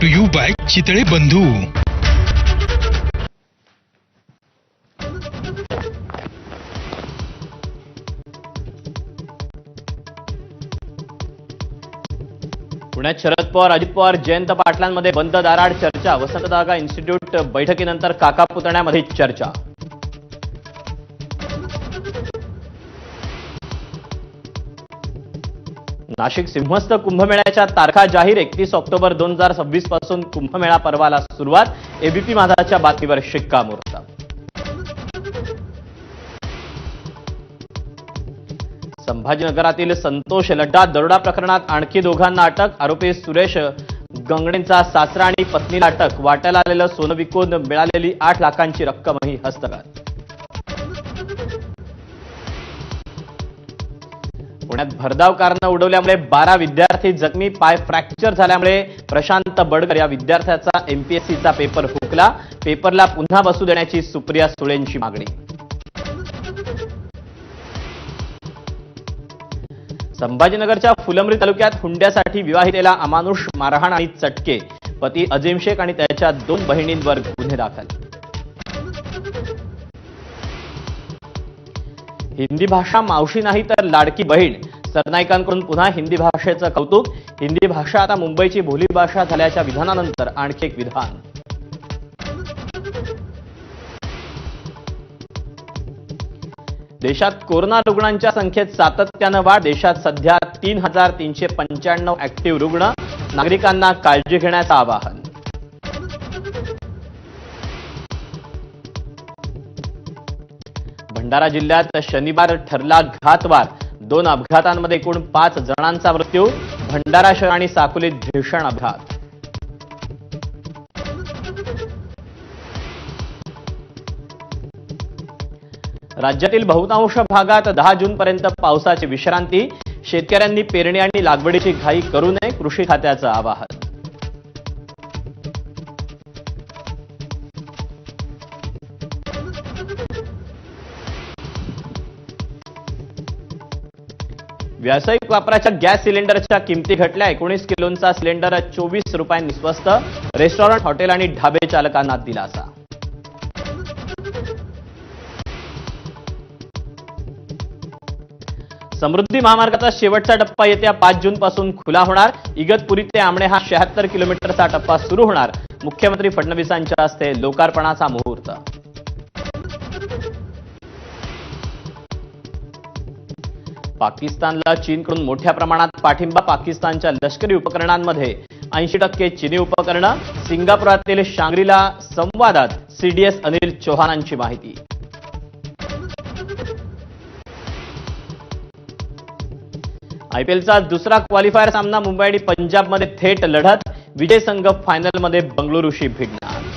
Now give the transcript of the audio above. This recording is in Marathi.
टू यू बाय चितळे बंधू. पुण्यात शरद पवार, अजित पवार, जयंत पाटलांमध्ये बंद दाराआड चर्चा. वसंतदादा इन्स्टिट्यूट बैठकीनंतर काका पुतण्यामध्ये चर्चा. नाशिक सिंहस्थ कुंभमेळ्याच्या तारखा जाहीर. 31 ऑक्टोबर 2026 पासून कुंभमेळा पर्वाला सुरुवात. एबीपी माझाच्या बातमीवर शिक्कामोर्तब. संभाजीनगरातील संतोष लड्डा दरोडा प्रकरणात आणखी दोघांना अटक. आरोपी सुरेश गंगणेंचा सासरा आणि पत्नीला अटक. वाट्याला आलेलं सोनं विकून मिळालेली 8 लाखांची रक्कमही हस्तगत. पुण्यात भरधाव कारनं उडवल्यामुळे 12 विद्यार्थी जखमी. पाय फ्रॅक्चर झाल्यामुळे प्रशांत बडकर या विद्यार्थ्याचा एमपीएससीचा पेपर हुकला. पेपरला पुन्हा बसू देण्याची सुप्रिया सुळेंची मागणी. संभाजीनगरच्या फुलंब्री तालुक्यात हुंड्यासाठी विवाहितेला अमानुष मारहाण आणि चटके. पती अजीम शेख आणि त्याच्या 2 बहिणींवर गुन्हे दाखल. हिंदी भाषा मावशी नाही तर लाडकी बहीण. सरनाईकांकडून पुन्हा हिंदी भाषेचं कौतुक. हिंदी भाषा आता मुंबईची बोलीभाषा झाल्याच्या विधानानंतर आणखी एक विधान. देशात कोरोना रुग्णांच्या संख्येत सातत्यानं वाढ. देशात सध्या 3,395 ऍक्टिव्ह रुग्ण. नागरिकांना काळजी घेण्याचं आवाहन. भंडारा जिल्ह्यात शनिवार ठरला घातवार. 2 अपघातांमध्ये एकूण 5 जणांचा मृत्यू. भंडारा शहर आणि साकोलीत भीषण अपघात. राज्यातील बहुतांश भागात 10 जूनपर्यंत पावसाची विश्रांती. शेतकऱ्यांनी पेरणी आणि लागवडीची घाई करू नये. कृषी खात्याचं आवाहन. व्यावसायिक वापराच्या गॅस सिलेंडरच्या किमती घटल्या. 19 किलोचा सिलेंडर 24 रुपयांनी स्वस्त. रेस्टॉरंट, हॉटेल आणि ढाबे चालकांना दिलासा. समृद्धी महामार्गाचा शेवटचा टप्पा येत्या 5 जून पासून खुला होणार. इगतपुरी ते आमणे हा 76 किलोमीटरचा टप्पा सुरू होणार. मुख्यमंत्री फडणवीसांच्या हस्ते लोकार्पणाचा मुहूर्त. पाकिस्तानला चीनकडून मोठ्या प्रमाणात पाठिंबा. पाकिस्तानच्या लष्करी उपकरणांमध्ये 80% चीनी उपकरणं. सिंगापुरातील शांग्रीला संवादात सीडीएस अनिल चौहानांची माहिती. आयपीएलचा दुसरा क्वालिफायर सामना. मुंबई आणि पंजाबमध्ये थेट लढत. विजय संघ फायनलमध्ये बंगळुरूशी भिडणार.